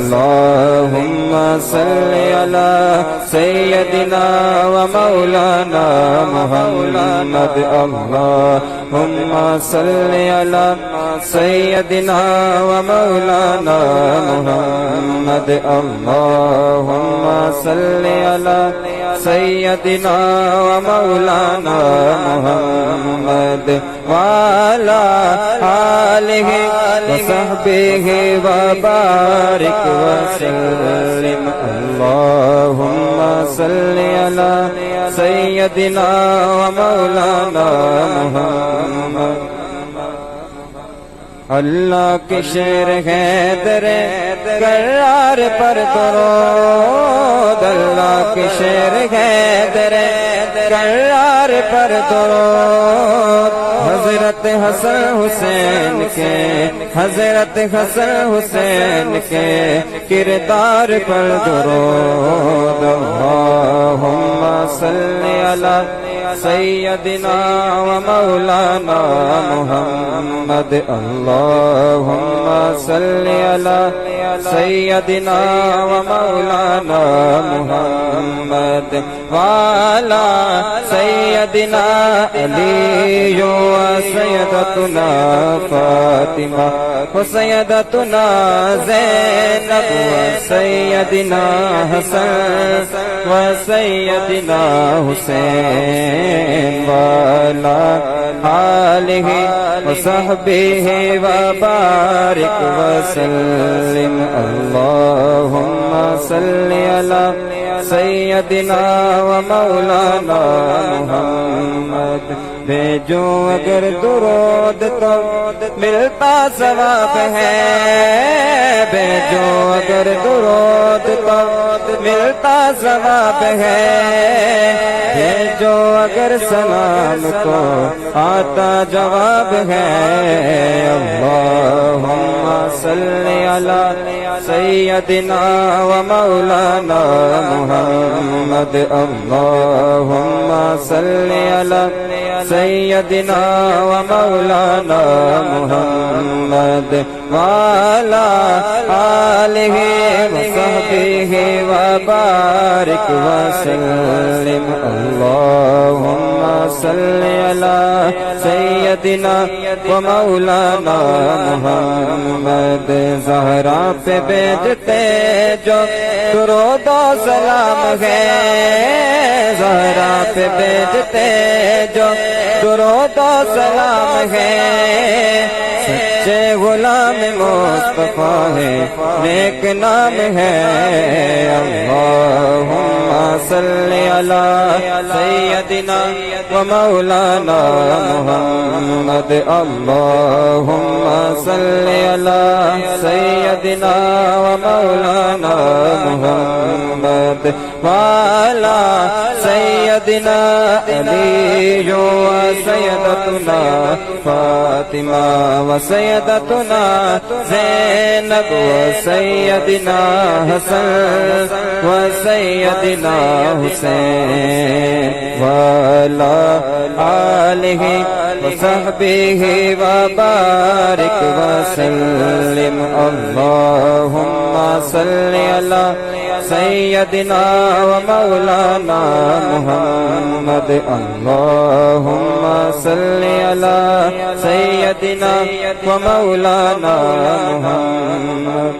अल्लाहुम्मा सल्लि अला सय्यदिना व मौलाना मुहम्मद। अल्लाहुम्मा सल्लि अला सय्यदिना व मौलाना मुहम्मद। अल्लाहुम्मा सल्लि अला सय्यदिना व मौलाना मुहम्मद वाला आलिहि व सहबिहि व बारिक वसल्लिम। अल्लाहुम्मा सल्लि अला सय्यदिना व मौलाना मुहम्मद। अल्लाह के शेर है दरे करार पर दरूद। अल्लाह के शेर है दरे करार पर दरूद। हजरत हसन हुसैन के हजरत हसन हुसैन के किरदार पर दरूद। अल्लाहुम्मा सल्लि अला सय्यदिना व मौलाना मुहम्मद। अल्लाहुम्मा सल्लि अला सय्यदिना व मौलाना मुहम्मद वाला सय्यदिना अली व सय्यदतुना फातिमा व सय्यदतुना ज़ैनब व सय्यदिना हसन व सय्यदिना हुसैन वाला आलिहि व सहबिहि व बारिक वसल्लिम। अल्लाहुम्मा सल्लि अला सय्यदिना व मौलाना मुहम्मद। भेजो अगर दुरूद तो मिलता सवाब है। भेजो अगर दुरूद तो मिलता सवाब है। भेजो अगर सलाम तो आता जवाब है। अल्लाहुम्मा सल्लि अला सय्यदिना व मौलाना मुहम्मद। अल्लाहुम्मा सल्लि अला सय्यदिना व मौलाना मुहम्मद वाला आलिहि व सहबिहि व बारिक वसल्लिम। अल्लाहुम्मा सल्लि अला सय्यदिना व मौलाना मुहम्मद। ज़हरा पे भेजते जो दुरूद व सलाम है। ज़हरा पे भेजते जो दुरूद व सलाम है। सच्चे गुलाम मुस्तफा है नेक नाम है। अल्लाहुम्मा सल्लि अला सय्यदिना व मौलाना मुहम्मद। अल्लाहुम्मा सल्लि अला सय्यदिना व मौलाना मुहम्मद वाला सय्यदिना अली व सय्यदतुना फातिमा व सय्यदतुना ज़ैनब व सय्यदिना हसन व सय्यदिना हुसैन वाला आलिहि व सहबिहि व बारिक वसल्लिम। अल्लाहुम्मा सल्लि अला सय्यदिना व मौलाना मुहम्मद। अल्लाहुम्मा सल्लि अला सय्यदिना व मौलाना मुहम्मद।